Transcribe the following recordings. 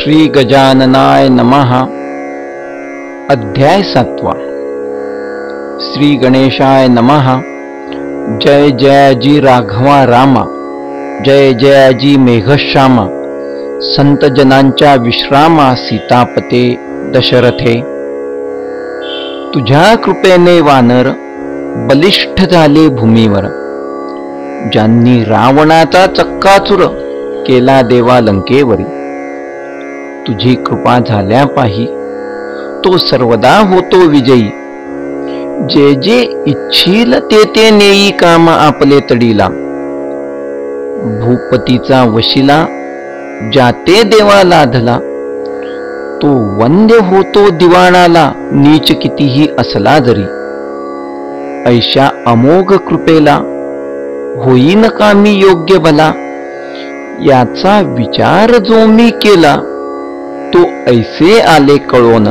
श्री गजाननाय नमः। अध्याय 7। श्री गणेशाय नमः। जय जयाजी राघवा रामा, जय जयाजी मेघश्यामा, संत जनांच्या विश्रामा, सीतापते दशरथे। तुझ्या कृपेने वानर बलिष्ठ झाले भूमीवर, ज्यांनी रावणाचा चक्काचूर केला देवा लंकेवरी। तुझी कृपा झाल्या पाही तो सर्वदा होतो विजयी, जे जे इच्छील ते ते नेई काम आपले तडीला। भूपतीचा वशिला जाते देवा लाधला, तो वंद्य होतो दिवाणाला, नीच कितीही असला जरी। ऐशा अमोघ कृपेला होईन कामी योग्य भला, याचा विचार जो मी केला, तो ऐसे आले कळोन।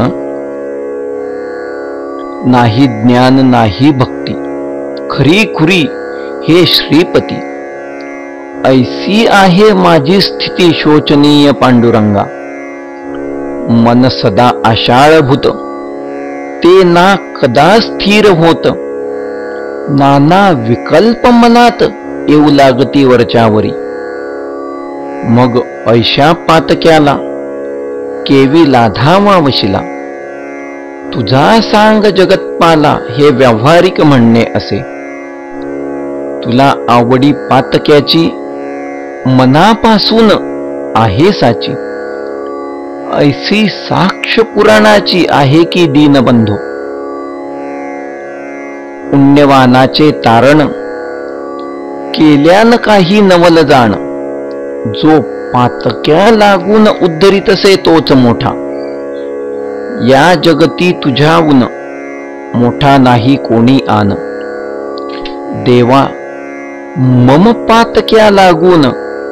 नाही ज्ञान नाही भक्ती, खरी खुरी हे श्रीपती। ऐसी आहे माझी स्थिती शोचनीय पांडुरंगा। मन सदा आशाळभूत, ते ना कदा स्थिर होत। नाना विकल्प मनात येऊ लागती वरच्यावरी। मग ऐशा पातक्याला केवी लाधावा वशिला। तुझा सांग जगतपाला, हे व्यावहारिक म्हणणे असे। तुला आवडी पातक्याची मनापासून आहे साची। ऐसी साक्ष पुराणाची आहे की दीनबंधो। पुण्यवानाचे तारण केल्यान काही नवल जाण। जो पातक्या लागून उद्धरितसे तोच मोठा। या जगती तुझ्याहून मोठा नाही कोणी आन। देवा मम पातक्या लागून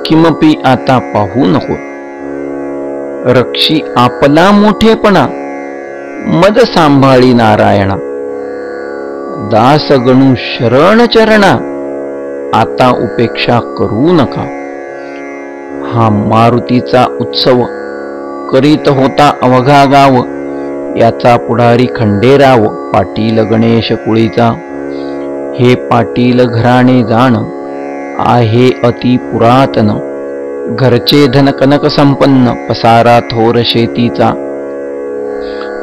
किमपि आता पाहू नको। रक्षी आपला मोठेपणा, मद सांभाळी नारायणा। दास गणू शरण चरणा, आता उपेक्षा करू नका। हा मारुतीचा उत्सव करीत होता अवघा गाव, याचा पुढारी खंडेराव पाटील गणेश कुळीचा। हे पाटील घराणे जाण आहे अति पुरातन। घरचे धन कनक संपन्न, पसारा थोर शेतीचा।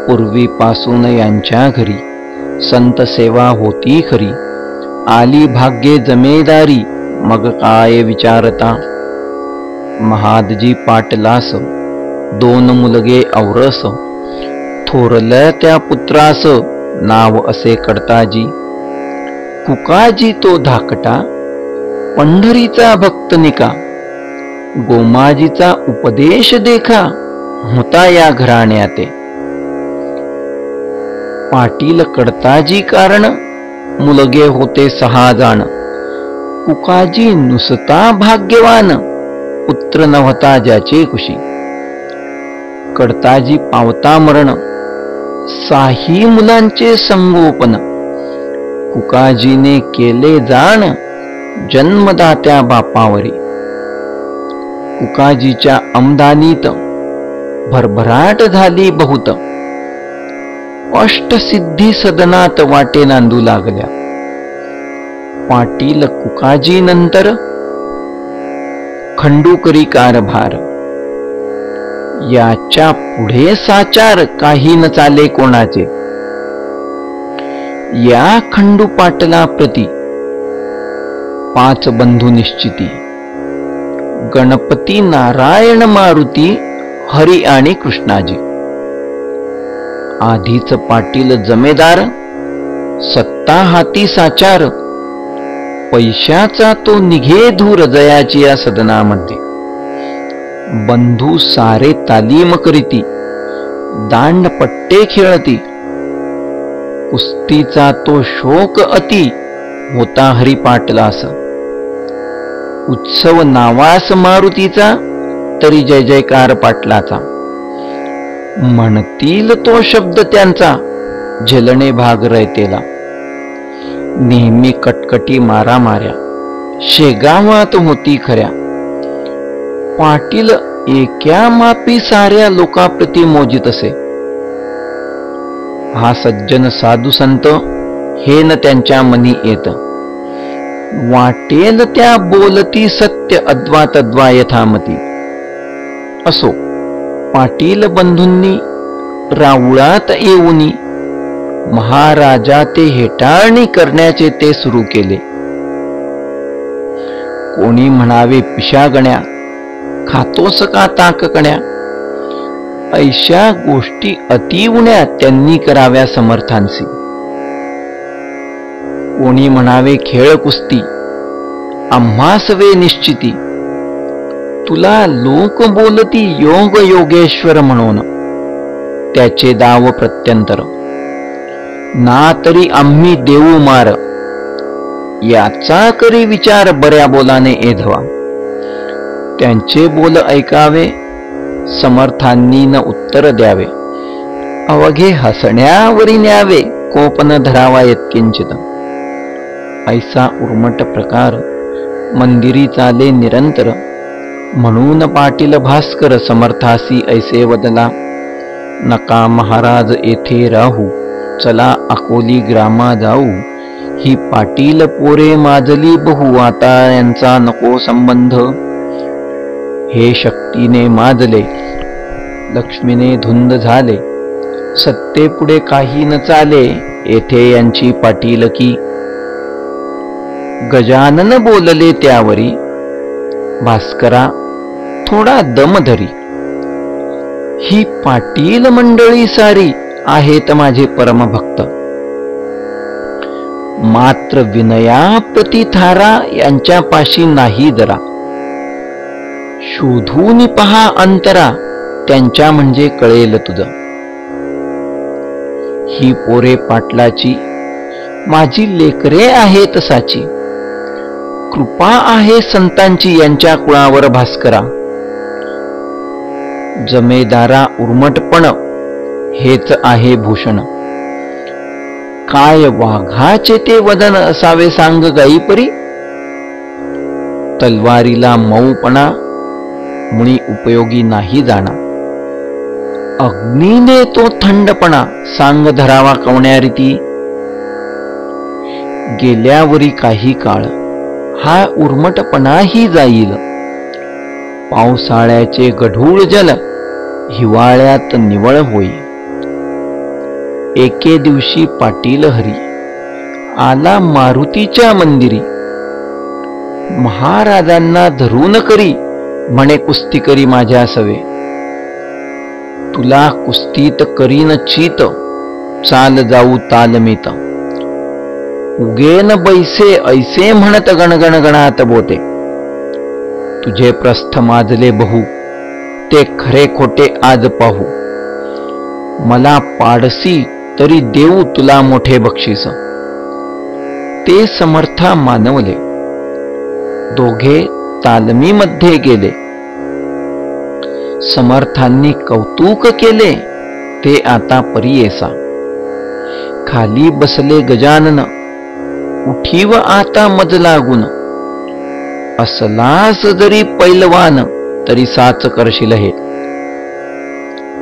पूर्वीपासून यांच्या घरी संत सेवा होती खरी। आली भाग्ये जमेदारी, मग काय विचारता। महादजी पाटलास 2 मुलगे औरस। थोरल्या त्या पुत्रास नाव असे कडताजी। कुकाजी तो धाकटा, पंढरीचा भक्त निका। गोमाजीचा उपदेश देखा, होता या घराण्याते। पाटील कडताजी कारण मुलगे होते 6 जण। कुकाजी नुसता भाग्यवान, पुत्र नव्हता ज्याचे कुशी। कडताजी पावता मरण, 6 मुलांचे संगोपन। कुकाजीने केले जाण जन्मदात्या बापावरी। कुकाजीच्या आमदानीत भरभराट झाली बहुत। अष्टसिद्धी सदनात वाटे नांदू लागल्या। पाटील कुकाजी नंतर खंडूकरी कारभार। याच्या पुढे साचार काही न चाले कोणाचे। या खंडू पाटला प्रती 5 बंधू निश्चिती। गणपती नारायण मारुती हरी आणि कृष्णाजी। आधीच पाटील जमेदार, सत्ता हाती साचार। पैशाचा तो निघे धूर जयाची या सदनामध्ये। बंधू सारे तालीम करीती, दांडपट्टे खेळती। कुस्तीचा तो शोक अति, होता हरी पाटलास। उत्सव नावास मारुतीचा, तरी जय जयकार पाटलाचा। म्हणतील तो शब्द त्यांचा, झेलणे भाग रयतेला। नेहमी कटकटी मारामाऱ्या, शेगावात होती खऱ्या। पाटील एका मापी साऱ्या लोकाप्रती मोजित असे. हा सज्जन साधू संत हे न त्यांच्या मनी येत. वाटेल त्या बोलती सत्य अद्वा तद्वा यथामती. असो पाटील बंधूंनी राऊळात येऊनी महाराजा ते हेटाळणी करण्याचे ते सुरू केले. कोणी म्हणावे पिशागण्या, खातोस का ताककण्या. ऐशा गोष्टी अतिवण्या त्यांनी कराव्या समर्थांसी. कोणी म्हणावे खेळ कुस्ती, आम्हास वे निश्चिती. तुला लोक बोलती योग योगेश्वर म्हणून, त्याचे दाव प्रत्यंतर. ना तरी आम्ही देऊ मार, याचा करी विचार बऱ्या बोलाने एधवा. त्यांचे बोल ऐकावे, समर्थांनी न उत्तर द्यावे. अवघे हसण्यावरी न्यावे, कोप न धरावा यत्किंचित. ऐसा उर्मट प्रकार मंदिरी चाले निरंतर. म्हणून पाटील भास्कर समर्थासी ऐसे वदला. नका महाराज येथे राहू, चला अकोली ग्रामा जाऊ. ही पाटील पोरे माजली बहु, आता यांचा नको संबंध. हे शक्तीने माजले, लक्ष्मीने धुंद झाले. सत्तेपुढे काही न चाले, येथे यांची पाटीलकी. गजानन बोलले त्यावरी, भास्करा थोडा दम धरी. ही पाटील मंडळी सारी आहेत माझे परमभक्त. मात्र विनया प्रतिथारा यांच्यापाशी नाही जरा. शोधून पहा अंतरा, त्यांच्या म्हणजे कळेल तुझं. ही पोरे पाटलाची माझी लेकरे आहेत साची. कृपा आहे संतांची यांच्या कुळावर भास्करा. जमेदारा उर्मटपण हेच आहे भूषण. काय वाघाचे ते वदन असावे सांग गाईपरी. तलवारीला मऊपणा मुळी उपयोगी नाही जाणा. अग्नीने तो थंडपणा सांग धरावा कवण्यारीती. गेल्यावरी काही काळ हा उर्मटपणाही जाईल. पावसाळ्याचे गढूळ जल हिवाळ्यात निवळ होई. एके दिवशी पाटील हरी आला मारुतीच्या मंदिरी. महाराजांना धरून करी म्हणे कुस्ती करी माझ्या सवे. तुला कुस्तीत करीन चीत, चाल जाऊ तालमीत. उगेन बैसे ऐसे म्हणत गणगण गणात बोते. तुझे प्रस्थ माजले बहु, ते खरे खोटे आज पाहू. मला पाडसी तरी देऊ तुला मोठे बक्षीस. ते समर्था मानवले, दोघे तालमीमध्ये गेले. समर्थांनी कौतुक केले, ते आता परियेसा. खाली बसले गजानन, उठीव आता मज लागून. असलास जरी पैलवान, तरी साच करशील हे.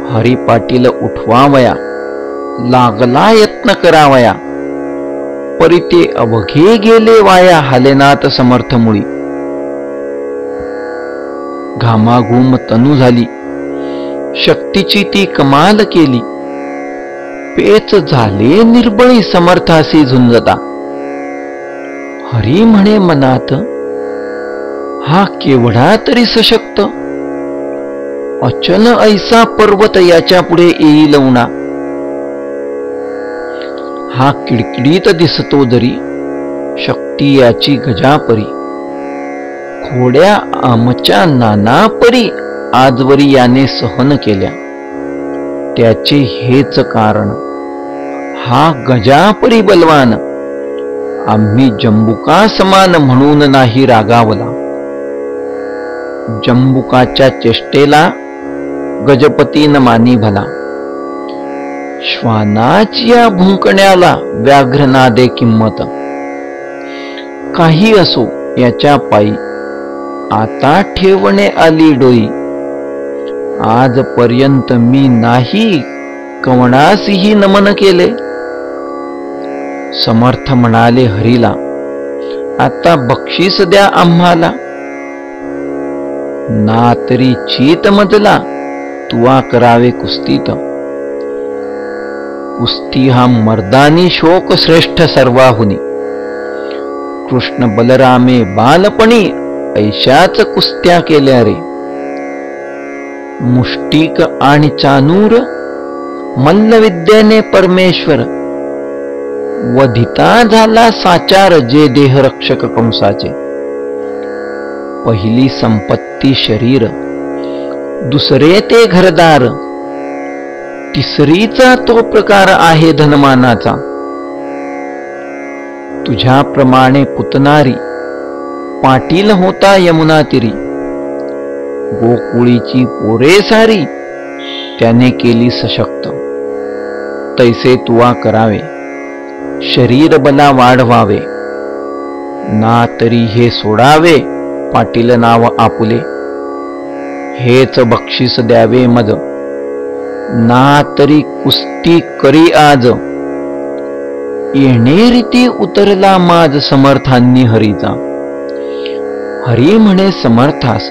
हरी पाटील उठवावया, लागला यत्न करावया. परी ते अवघे गेले वाया, हालेनात समर्थ मुळी. घामाघूम तनु झाली, शक्तीची ती कमाल केली. पेच झाले निर्बळी समर्थासी झुंजता. हरी म्हणे मनात, हा केवढा तरी सशक्त. अचल ऐसा पर्वत याच्या पुढे येईल उणा. हा किडकिडीत दिसतो जरी, शक्ती याची गजापरी. खोड्या आमच्या नाना परी आजवरी याने सहन केल्या. त्याचे हेच कारण, हा गजापरी बलवान. आम्ही जंबुका समान म्हणून नाही रागावला. जंबुकाच्या चेष्टेला गजपतीन मानी भला. श्वानाच्या भुंकण्याला व्याघ्र ना दे किंमत. काही असो याच्या पायी आता ठेवणे आली डोई. आजपर्यंत मी नाही कवणासही नमन केले. समर्थ म्हणाले हरीला, आता बक्षीस द्या आम्हाला. ना तरी चीत मजला तुवा करावे कुस्तीत. कुस्ती हा मर्दानी शोक श्रेष्ठ सर्वाहुनी. कृष्ण बलरामे बालपणी ऐशाच कुस्त्या केल्या रे. मुष्टिक आणि चानूर मल्लविद्येने परमेश्वर. वधिता झाला साचार जे देहरक्षक कंसाचे. पहिली संपत्ती शरीर, दुसरे ते घरदार. तिसरीचा तो प्रकार आहे धनमानाचा. तुझ्याप्रमाणे पुतनारी पाटील होता यमुना तिरी. गोकुळीची पोरे सारी त्याने केली सशक्त. तैसे तुवा करावे शरीर बला वाढवावे. ना तरी हे सोडावे पाटील नाव आपुले. हेच बक्षीस द्यावे मज ना तरी कुस्ती करी आज. येणे रीती उतरला माज समर्थांनी हरीचा. हरी म्हणे समर्थास,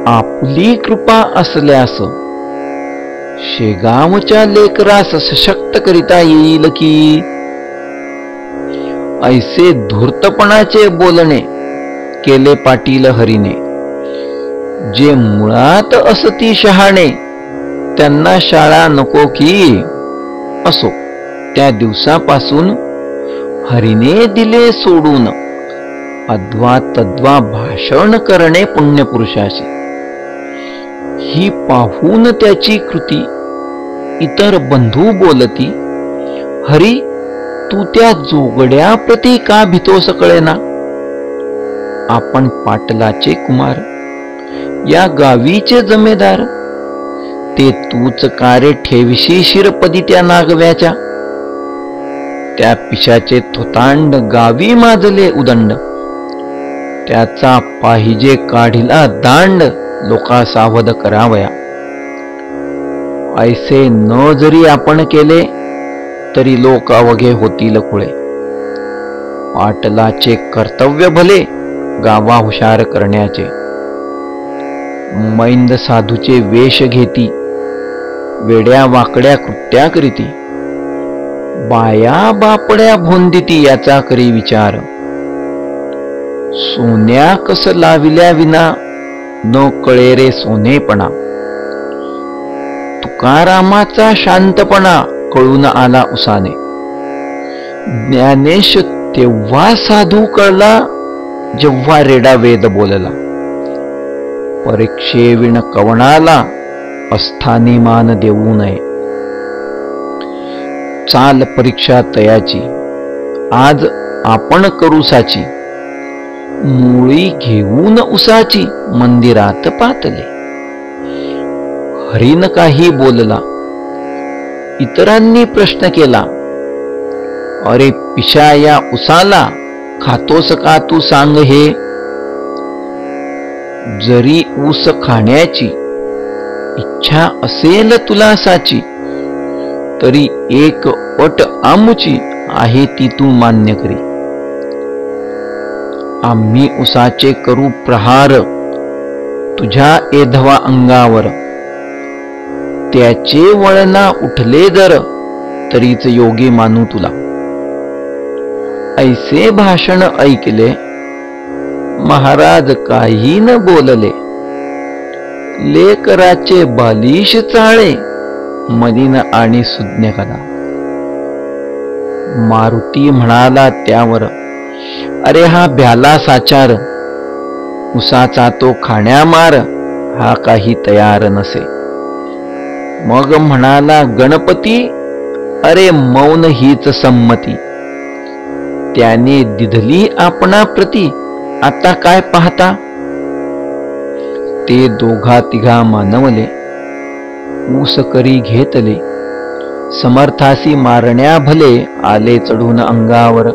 आपली कृपा असल्यास शेगावच्या लेकरास सशक्त करिता येईल की. ऐसे धूर्तपणाचे बोलणे केले पाटील हरीने. जे मुळात असती शहाणे त्यांना शाळा नको की. असो, त्या दिवसापासून हरीने दिले सोडून अद्वा तद्वा भाषण करणे पुण्यपुरुषाशी. ही पाहून त्याची कृती इतर बंधू बोलती, हरी तू त्या जोगड्या प्रती का भीतोस कळेना. आपण पाटलाचे कुमार, या गावीचे जमेदार. ते तूच कारे ठेविशी शिरपदी त्या नागव्याच्या. त्या पिशाचे थोतांड गावी माजले उदंड. त्याचा पाहिजे काढिला दांड लोका सावध करावया. ऐसे न जरी आपण केले तरी लोक अवघे होतील खुळे. पाटलाचे कर्तव्य भले गावा हुशार करण्याचे. मैंद साधूचे वेश घेती, वेड्या वाकड्या कृत्या करीती. बाया बापड्या भोंदिती याचा करी विचार. सोन्या कस लाविल्या विना न कळे रे सोनेपणा. तुकारामाचा शांतपणा कळून आला उसाने. ज्ञानेश तेव्हा साधू कळला जेव्हा रेडा वेद बोलला. परीक्षेविण कवणाला अस्थानी मान देऊ नये. चाल परीक्षा तयाची आज आपण करू साची. मुळी घेऊन उसाची मंदिरात पातले. हरीन काही बोलला. इतरांनी प्रश्न केला, अरे पिशा या उसाला खातोस का तू सांग हे. जरी ऊस खाण्याची इच्छा असेल तुला साची, तरी एक अट आमुची आहे ती तू मान्य करी. आम्ही उसाचे करू प्रहार तुझ्या एधवा अंगावर. त्याचे वळणा उठले जर तरीच योगी मानू तुला. ऐसे भाषण ऐकले महाराज काही न बोलले. लेकराचे बालिश चाळे मलिन आणि सुज्ञ कदा. मारुती म्हणाला त्यावर, अरे हा भ्याला साचार. उसाचा तो खाण्यामार हा काही तयार नसे. मग म्हणाला गणपती, अरे मौन हीच संमती. त्याने दिधली आपणा प्रती आता काय पाहता. ते दोघा तिघा मानवले ऊस करी घेतले. समर्थासी मारण्या भले आले चढून अंगावर.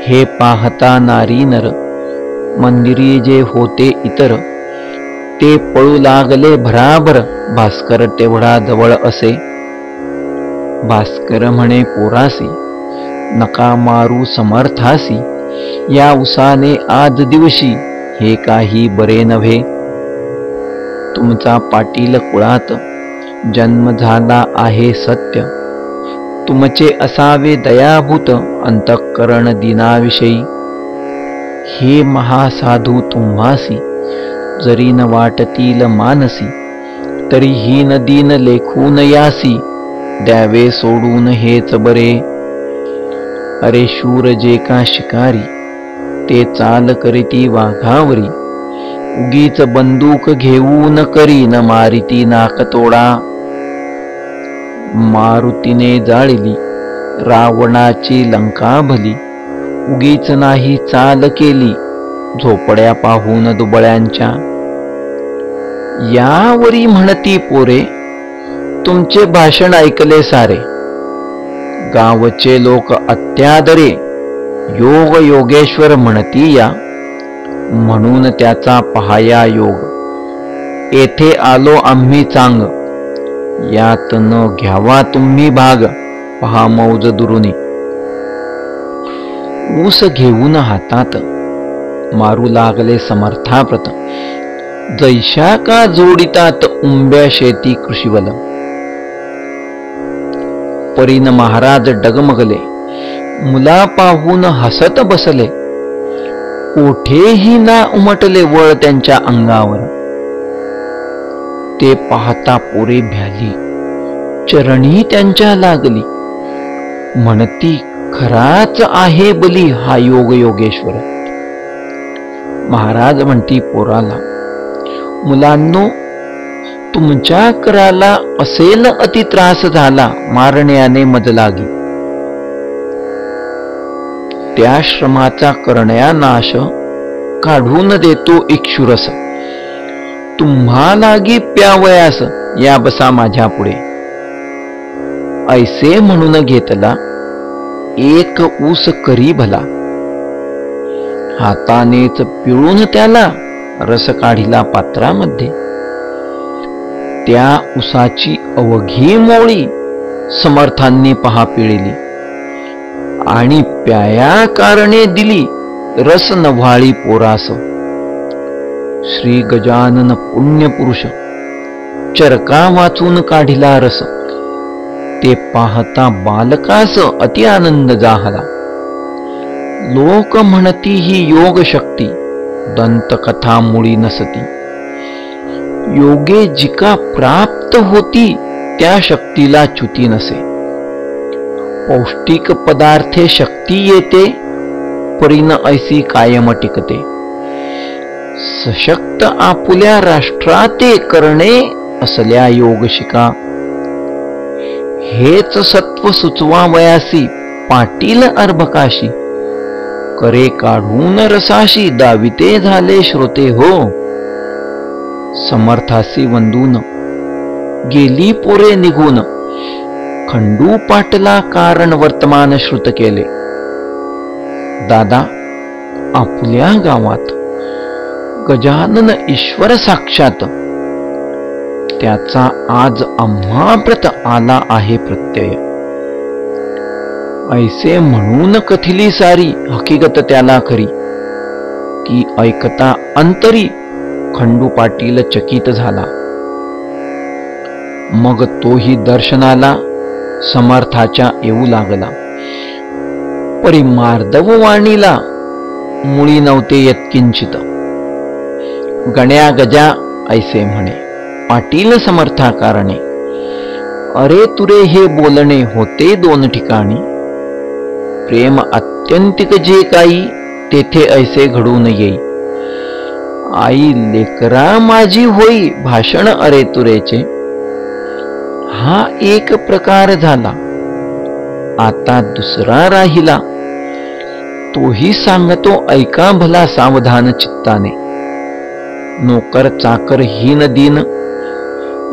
हे पाहता नारी नर मंदिरी जे होते इतर. ते पळू लागले भराभर, भास्कर तेवढा जवळ असे. भास्कर म्हणे पोरासी, नका मारू समर्थासी, या उसाने आज दिवशी हे काही बरे नव्हे. तुमचा पाटील कुळात जन्म झाला आहे सत्य, तुमचे असावे दयाभूत अंतःकरण दिनाविषयी. हे महासाधू तुम्हासी जरी न वाटतील मानसी, तरी हीन दीन लेखून यासी, द्यावे सोडून हेच बरे. अरे शूर जे का शिकारी, ते चाल करीती वाघावरी, उगीच बंदूक घेऊन करी न मारिती नाकतोडा. मारुतीने जाळली रावणाची लंका भली, उगीच नाही चाल केली झोपड्या पाहून दुबळ्यांच्या. यावरी म्हणती पोरे, तुमचे भाषण ऐकले सारे, गावचे लोक अत्यादरे, योग योगेश्वर म्हणती या, म्हणून त्याचा पहाया योग. येथे आलो आम्ही चांग, यात न घ्यावा तुम्ही भाग, पहा मौज दुरुनी. ऊस घेऊन हातात मारू लागले समर्थाप्रत, जैशा का जोडितात उंब्या शेती कृषीवल. परीन महाराज डगमगले, मुला पाहून हसत बसले, कोठेही ना उमटले वळ त्यांच्या अंगावर. ते पाहता पोरे भ्याली, चरणी त्यांच्या लागली, म्हणती खराच आहे बली हा योग योगेश्वर. महाराज म्हणती पोराला, मुलांनो, तुमच्या कराला असेल अति त्रास झाला मारण्याने मजलागी. त्या श्रमाचा करण्या नाश काढून देतो इक्षुरस. तुम्हा लागी प्यावयास या बसा माझ्या पुढे. ऐसे म्हणून घेतला एक ऊस करी भला, हातानेच पिळून त्याला रस काढिला पात्रामध्ये. त्या उसाची अवघी मोळी समर्थांनी पहा पिळली, आणि प्याया कारणे दिली रस नव्हाळी पोरास. श्री गजानन पुण्यपुरुष चरका वाचून काढिला रस, ते पाहता बालकास अति आनंद जाहला. लोक म्हणती ही योग शक्ती दंतकथा मुळी नसती. योगे जिका प्राप्त होती त्या शक्तीला च्युती नसे. पौष्टिक पदार्थे शक्ती येते, परीन ऐसी कायम टिकते. सशक्त आपुल्या राष्ट्राते करणे असल्या योग शिका. हेच सत्व सुचवावयासी पाटील अर्भकाशी, करे काढून रसाशी दाविते झाले श्रोते हो. समर्थासी वंदून गेली पोरे निघून, खंडू पाटला कारण वर्तमान श्रुत केले. दादा, आपल्या गावात गजानन ईश्वर साक्षात, त्याचा आज आम्हाप्रत आला आहे प्रत्यय. ऐसे म्हणून कथिली सारी हकीकत त्याला खरी, ती ऐकता अंतरी खंडू पाटील चकित झाला. मग तोही दर्शनाला समर्थाच्या येऊ लागला. परी मार्दव वाणीला मुळी नव्हते यत्किंचित. गण्या गजा ऐसे म्हणे, पाटील समर्था कारणे. अरे तुरे हे बोलणे होते दोन ठिकाणी, प्रेम अत्यंतिक जे काही तेथे ऐसे घडून येई. आई लेकरा माझी होई भाषण अरे तुरेचे. हा एक प्रकार झाला, आता दुसरा राहिला, तोही सांगतो ऐका भला सावधान चित्ताने. नोकर चाकर हीन दीन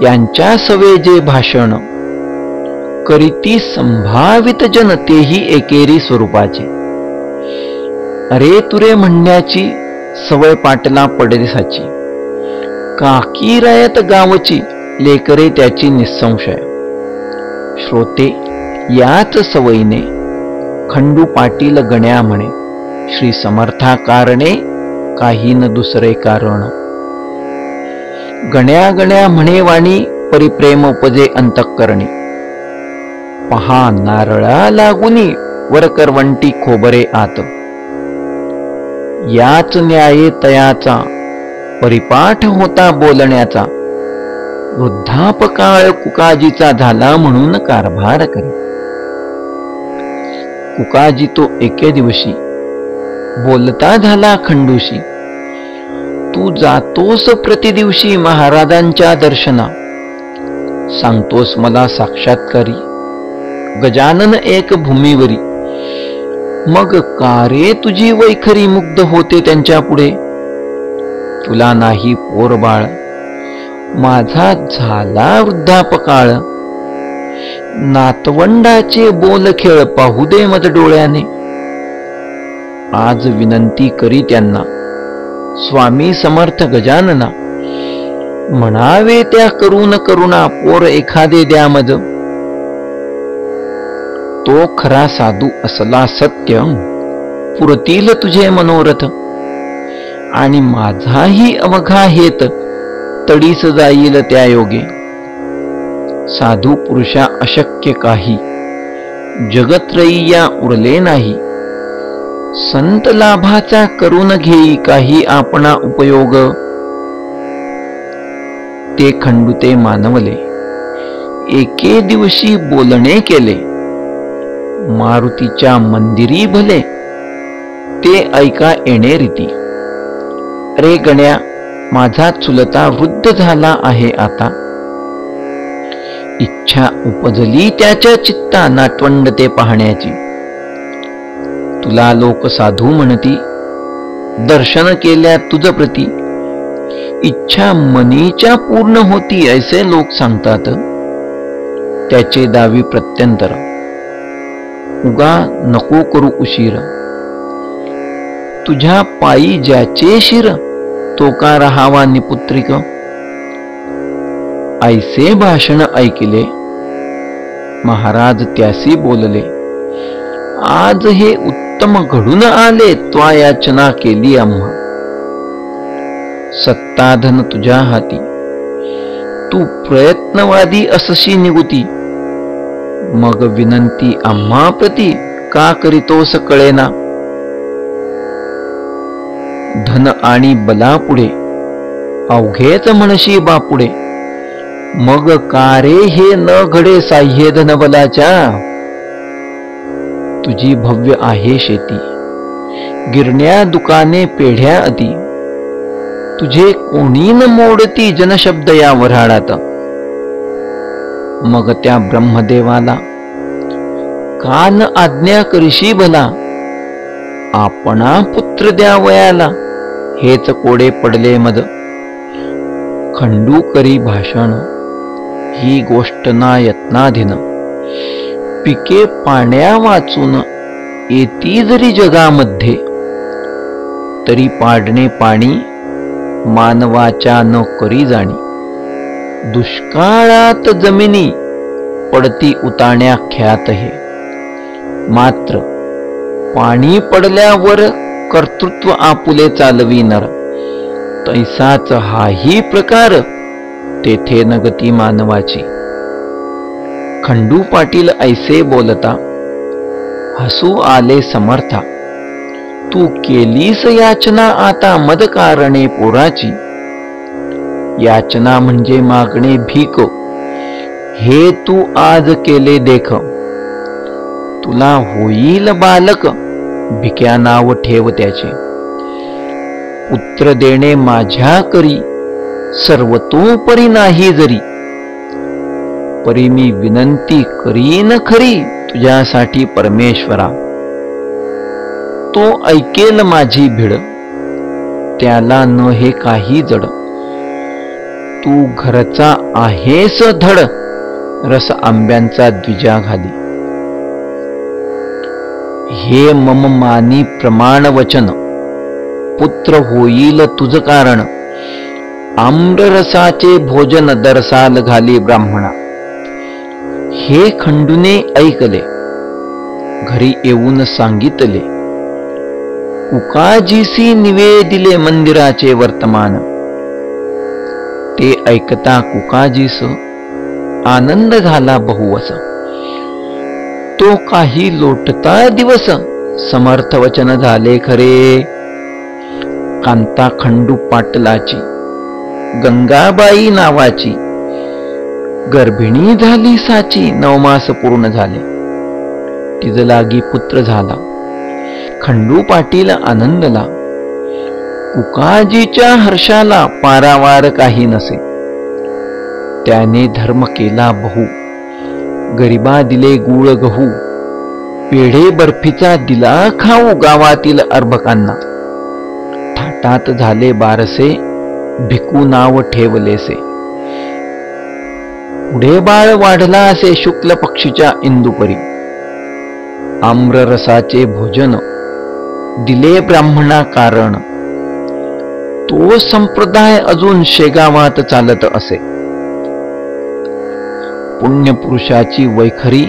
यांच्या सवे जे भाषण, करीती संभावित जन तेही एकेरी स्वरूपाचे. अरे तुरे म्हणण्याची सवय पाटला पडदिसाची. काकी रयत गावची लेकरे त्याची निसंशय. श्रोते, याच सवयीने खंडू पाटील गण्या म्हणे, श्री समर्था कारणे काही न दुसरे कारण. गण्या गण्या म्हणे वाणी परिप्रेम उपजे अंतःकरणी. पहा नारळा लागुनी वर करवंटी खोबरे आत. याच न्याये तयाचा परिपाठ होता बोलण्याचा. वृद्धापकाळ कुकाजीचा झाला म्हणून कारभार करी. कुकाजी तो एके दिवशी बोलता झाला खंडूशी. तू जातोस प्रतिदिवशी महाराजांच्या दर्शना. सांगतोस मला साक्षात्कारी गजानन एक भूमीवरी. मग कारे तुझी वैखरी मुग्ध होते त्यांच्या पुढे. तुला नाही पोरबाळ, माझा झाला वृद्धापकाळ. नातवंडाचे बोल खेळ पाहू दे मद डोळ्याने. आज विनंती करी त्यांना स्वामी समर्थ गजानना. म्हणावे त्या करून करुणा पोर एखादे द्या मज. तो खरा साधू असला सत्य पुरतील तुझे मनोरथ. आणि माझाही अवघा हेत तडीस जाईल त्या योगे. साधू पुरुषा अशक्य काही जगत्रयीया उरले नाही. संत लाभाचा करून घेई काही आपणा उपयोग. ते खंडूते मानवले एके दिवशी बोलणे केले. मारुतीच्या मंदिरी भले ते ऐका येणे रीती. रे गण्या, माझा चुलता वृद्ध झाला आहे आता. इच्छा उपजली त्याच्या चित्ता नातवंड ते पाहण्याची. तुला लोक साधू म्हणती, दर्शन केल्या तुझ प्रती. इच्छा मनीच्या पूर्ण होती ऐसे लोक सांगतात. त्याचे दावी प्रत्यंतर उगा नको करू उशीर. तुझ्या पायी ज्याचे शिर तो का राहावा निपुत्रिक. ऐसे भाषण ऐकिले महाराज त्यासी बोलले. आज हे उत्तम घडून आले त्वा याचना केली आम्हा. सत्ताधन तुझ्या हाती तू प्रयत्नवादी असशी निगुती. मग विनंती आम्हा प्रती का करीतोस कळेना. धन आणि बलापुढे अवघेच म्हणशी बापुढे. मग कारे हे न घडे साह्य धन बलाच्या. तुझी भव्य आहे शेती गिरण्या दुकाने पेढ्या अति. तुझे कोणी न मोडती जनशब्द या वऱ्हाडात. मग त्या ब्रह्मदेवाला कान आज्ञा करशी भला. आपणा पुत्र द्या वयाला हेच कोडे पडले मद. खंडू करी भाषण ही गोष्ट ना यत्नाधीन. पिके पाण्या वाचून येती जरी जगामध्ये. तरी पाडणे पाणी मानवाच्या न करी जाणी. दुष्काळात जमिनी पडती उताण्या ख्यात हे. मात्र पाणी पडल्यावर कर्तृत्व आपुले चालवी नर. तैसाच हाही प्रकार तेथे न गती मानवाची. खंडू पाटील ऐसे बोलता हसू आले समर्था. तू केलीस याचना आता मद कारणे पोराची. याचना म्हणजे मागणे भीक. हे तू आज केले देख. तुला होईल बालक भिक्या नाव ठेव त्याचे. पुत्र देणे माझ्या करी सर्वतोपरी नाही जरी. परी मी विनंती करीन खरी तुझ्यासाठी परमेश्वरा. तो ऐकेल माझी भिड त्याला न हे काही जड. तू घरचा आहेस धड रस आंब्यांचा द्विजा घाली. हे मम मानी प्रमाण वचन पुत्र होईल तुझ कारण. आम्ररसाचे भोजन दरसाल घाली ब्राह्मणा. हे खंडूने ऐकले, घरी येऊन सांगितले. कुकाजीसी निवेदिले मंदिराचे वर्तमान. ते ऐकता कुकाजीस आनंद झाला बहुवस. तो काही लोटता दिवस समर्थ वचन झाले खरे. कांता खंडू पाटलाची गंगाबाई नावाची गर्भिणी झाली साची. 9 मास पूर्ण झाले, तिज लागी पुत्र झाला. खंडू पाटील आनंदला, कुकाजीच्या हर्षाला पारावार काही नसे. त्याने धर्म केला बहु, गरिबा दिले गुळ गहू. पेढे बर्फीचा दिला खाऊ गावातील अर्भकांना. थाटात झाले बारसे, भिकू नाव ठेवलेसे. पुढे बाळ वाढला असे शुक्ल पक्षीच्या इंदुपरी. आम्ररसाचे भोजन दिले ब्राह्मणा कारण. तो संप्रदाय अजून शेगावात चालत असे. पुण्यपुरुषाची वैखरी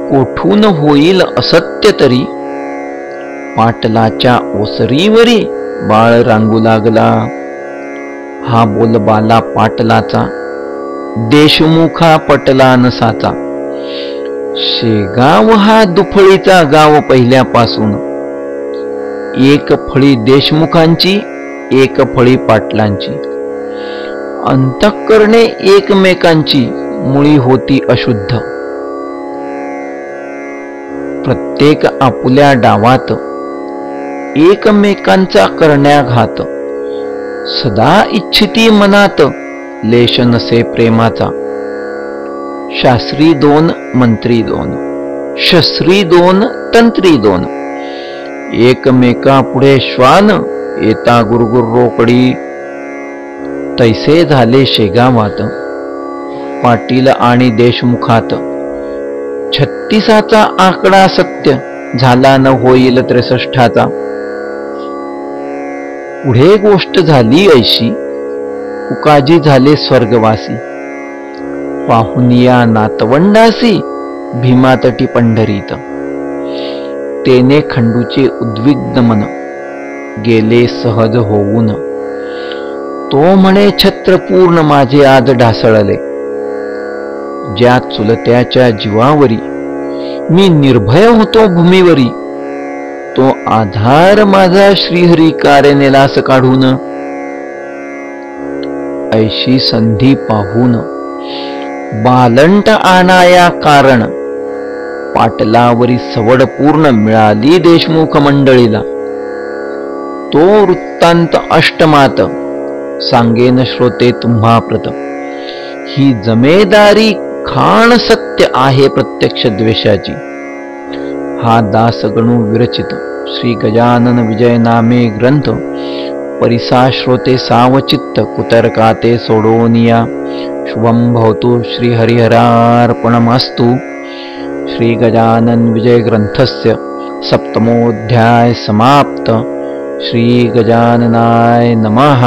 कोठून होईल असत्य तरी. पाटलाच्या ओसरीवरी बाळ रांगू लागला. हा बोलबाला पाटलाचा, देशमुखा पटला नसाचा. शेगाव हा दुफळीचा गाव पहिल्यापासून. एक फळी देशमुखांची, एक फळी पाटलांची. अंतःकरणे एकमेकांची, मुळी होती अशुद्ध. प्रत्येक आपुल्या डावात एकमेकांचा करण्याघात. सदा इच्छिती मनात, लेश नसे प्रेमाचा. शास्त्री 2 मंत्री 2, शस्त्री 2 तंत्री 2. एकमेका पुढे श्वान, येता गुरगुर रोकडी. तैसे झाले शेगावात, पाटील आणि देशमुखात. 36चा आकडा सत्य झाला न होईल 63चा. पुढे गोष्ट झाली ऐशी, कुकाजी झाले स्वर्गवासी. पाहुनिया नातवंडासी, भीमातटी पंढरीत. तेने खंडूचे उद्विग्न मन गेले सहज होऊन. तो म्हणे छत्रपूर्ण माझे आज ढासळले. ज्या चुलत्याच्या जीवावरी मी निर्भय होतो भूमीवरी. तो आधार माझा श्रीहरी कारे नेलास काढून. ऐशी संधी पाहून बालंट आणाया कारण. पाटलावरी सवड पूर्ण मिळाली देशमुख मंडळीला. तो वृत्तांत अष्टमात सांगेन श्रोते तुम्हा प्रत. ही जमेदारी खाण सत्य आहे प्रत्यक्ष द्वेषाची. हा दासगणू विरचित श्री गजानन विजय नामे ग्रंथ परिसा श्रोते सावचित्त कुतर्काते सोडोनिया. शुभं भवतु श्री हरिहरार्पणमस्तु. श्री गजानन विजय ग्रंथस्य 7मोऽध्याय समाप्त. श्री गजाननाय नमः.